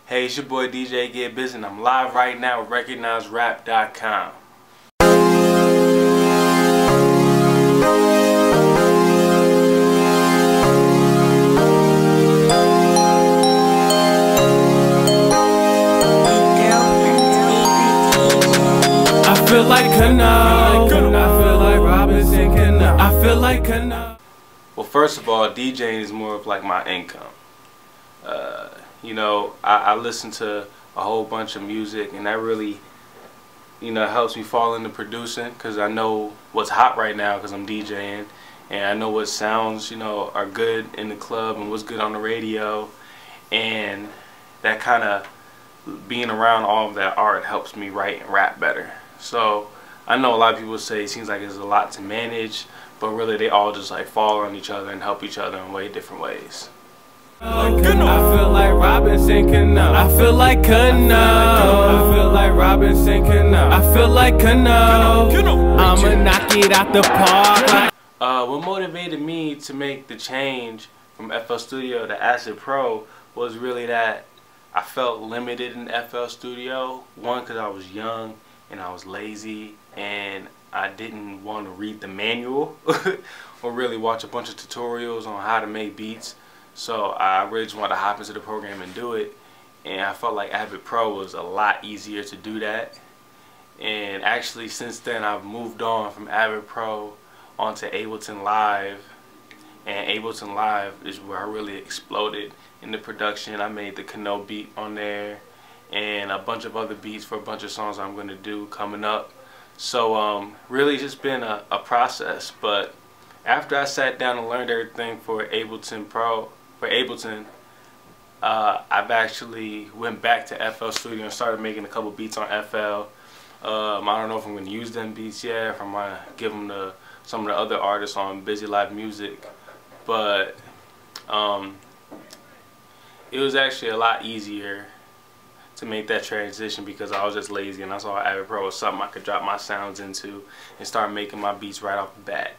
Hey, it's your boy DJ Get Bizzy, and I'm live right now with RecognizeRap.com. I feel like Cano. I feel like Robinson Cano. I feel like Cano. Well, first of all, DJing is more of like my income. You know, I listen to a whole bunch of music, and that really, helps me fall into producing, because I know what's hot right now because I'm DJing, and I know what sounds, are good in the club and what's good on the radio, and that kind of being around all of that art helps me write and rap better. So I know a lot of people say it seems like there's a lot to manage, but really they all just like fall on each other and help each other in way different ways. I feel like Robinson Cano. I feel like Cano. I feel like Robinson Cano. I feel like Cano. I'ma knock it out the park. What motivated me to make the change from FL Studio to Acid Pro was really that I felt limited in FL Studio. One, because I was young and I was lazy and I didn't want to read the manual or really watch a bunch of tutorials on how to make beats. So I really just wanted to hop into the program and do it, and I felt like Acid Pro was a lot easier to do that. And actually since then I've moved on from Acid Pro onto Ableton Live, and Ableton Live is where I really exploded in the production. I made the Cano beat on there and a bunch of other beats for a bunch of songs I'm going to do coming up. So really just been a process. But after I sat down and learned everything for Ableton Pro, I've actually went back to FL Studio and started making a couple beats on FL. I don't know if I'm going to use them beats yet, if I'm going to give them to some of the other artists on Busy Live Music. But it was actually a lot easier to make that transition because I was just lazy, and I saw Acid Pro was something I could drop my sounds into and start making my beats right off the bat.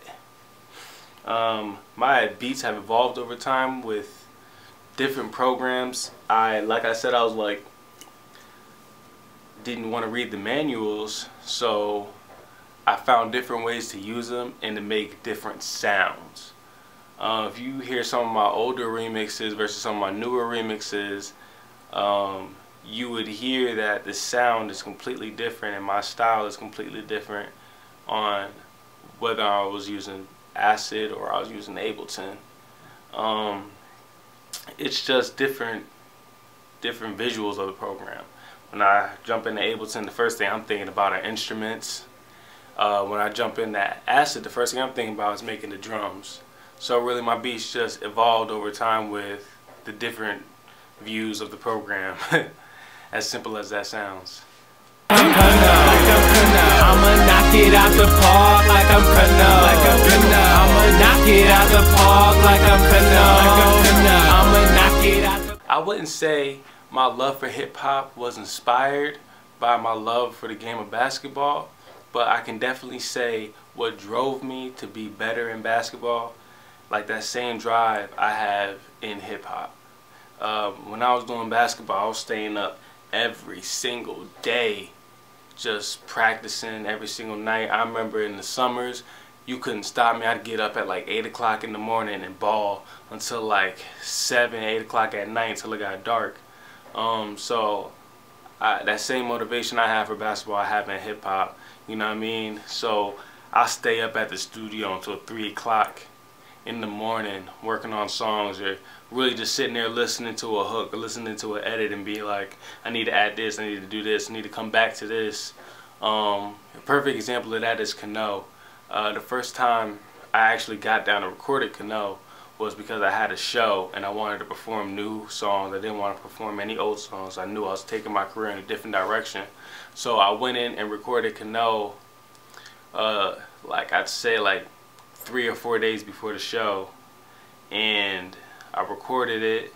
My beats have evolved over time with different programs. Like I said, I was like, didn't want to read the manuals, so I found different ways to use them and to make different sounds. If you hear some of my older remixes versus some of my newer remixes, you would hear that the sound is completely different and my style is completely different on whether I was using Acid or I was using Ableton. It's just different visuals of the program. When I jump into Ableton, the first thing I'm thinking about are instruments. When I jump into Acid, the first thing I'm thinking about is making the drums. So really my beats just evolved over time with the different views of the program. As simple as that sounds. I'ma knock it out the park like I'm Cano. I'ma knock it out the park like I'm Cano. I'ma knock it out the. I wouldn't say my love for hip hop was inspired by my love for the game of basketball, but I can definitely say what drove me to be better in basketball, like that same drive I have in hip hop. When I was doing basketball, I was staying up every single day just practicing every single night. I remember in the summers you couldn't stop me. I'd get up at like 8 o'clock in the morning and ball until like 7, 8 o'clock at night until it got dark. So that same motivation I have for basketball I have in hip hop, you know what I mean? So I stay up at the studio until 3 o'clock in the morning working on songs, or really just sitting there listening to a hook or listening to an edit and be like, I need to add this, I need to do this, I need to come back to this. A perfect example of that is Cano. The first time I actually got down and recorded Cano was because I had a show and I wanted to perform new songs. I didn't want to perform any old songs. I knew I was taking my career in a different direction. So I went in and recorded Cano, like I'd say like 3 or 4 days before the show, and I recorded it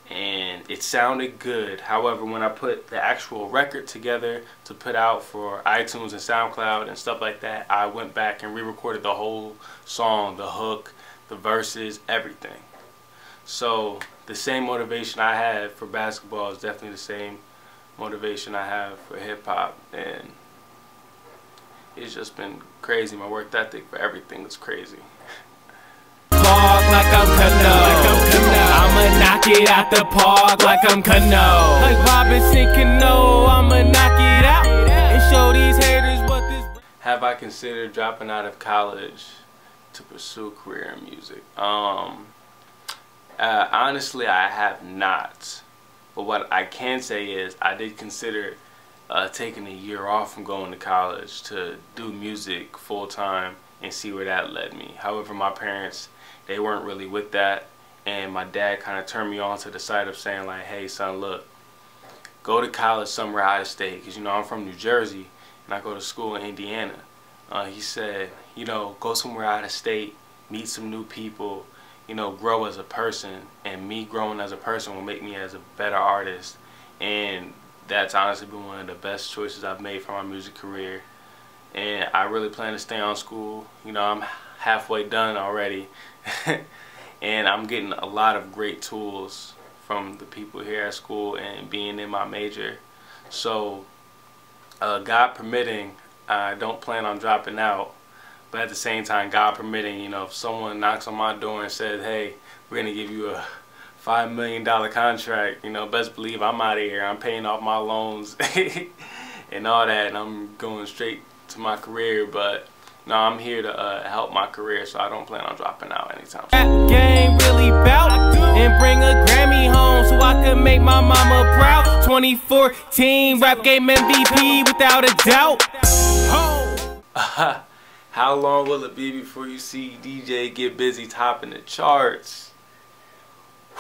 and it sounded good. However, when I put the actual record together to put out for iTunes and SoundCloud and stuff like that, I went back and re-recorded the whole song, the hook, the verses, everything. So the same motivation I had for basketball is definitely the same motivation I have for hip hop, and it's just been crazy. My work ethic for everything is crazy. Park like I'm Cano. I'ma knock it out the park like I'm Cano. Like Robinson Cano, I'ma knock it out and show these haters what this. Have I considered dropping out of college to pursue a career in music? Honestly, I have not. But what I can say is I did consider taking a year off from going to college to do music full time and see where that led me. However, my parents, they weren't really with that, and my dad kind of turned me on to the side of saying like, hey son, look, go to college somewhere out of state, because you know I'm from New Jersey and I go to school in Indiana. He said, you know, go somewhere out of state, meet some new people, you know, grow as a person, and me growing as a person will make me as a better artist. And that's honestly been one of the best choices I've made for my music career. And I really plan to stay on school. You know, I'm halfway done already. And I'm getting a lot of great tools from the people here at school and being in my major. So God permitting, I don't plan on dropping out. But at the same time, God permitting, you know, if someone knocks on my door and says, hey, we're going to give you a $5 million contract, you know, best believe I'm out of here. I'm paying off my loans and all that, and I'm going straight to my career. But no, I'm here to help my career, so I don't plan on dropping out anytime soon. Rap game really bout and bring a Grammy home so I could make my mama proud. 2014 rap game MVP without a doubt. How long will it be before you see DJ Get Bizzy topping the charts?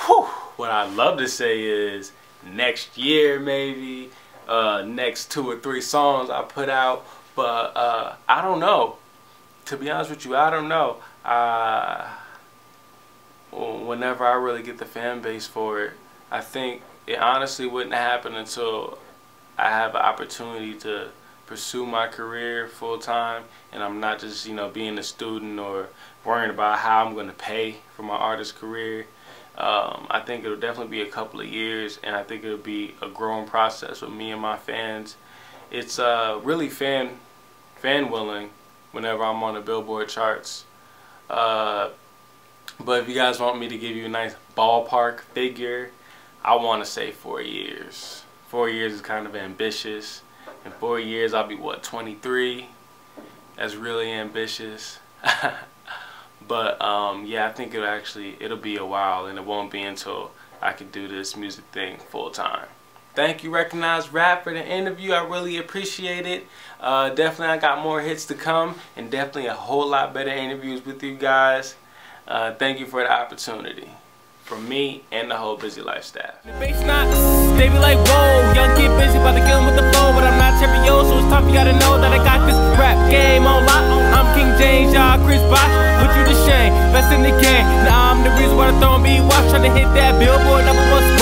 Whew. What I'd love to say is next year, maybe, next 2 or 3 songs I put out, but I don't know. To be honest with you, I don't know. Whenever I really get the fan base for it, I think it honestly wouldn't happen until I have an opportunity to pursue my career full time, and I'm not just, you know, being a student or worrying about how I'm going to pay for my artist career. I think it'll definitely be a couple of years, and I think it'll be a growing process with me and my fans. It's really fan willing whenever I'm on the Billboard charts. But if you guys want me to give you a nice ballpark figure, I want to say 4 years. 4 years is kind of ambitious. In 4 years, I'll be, what, 23? That's really ambitious. But yeah, I think it'll be a while, and it won't be until I can do this music thing full time. Thank you, Recognized Rap, for the interview. I really appreciate it. Definitely I got more hits to come, and definitely a whole lot better interviews with you guys. Thank you for the opportunity. From me and the whole Bizzy Life staff. The bass knots, they be like, whoa, young Get Busy, about to kill him with the flow, but I'm not Terrio, so it's tough, you gotta know that I got this rap game on lock. I'm King James, y'all Chris Bosh, put you to shame, best in the game. Now I'm the reason why the throne be watched, trying to hit that Billboard #1 spot.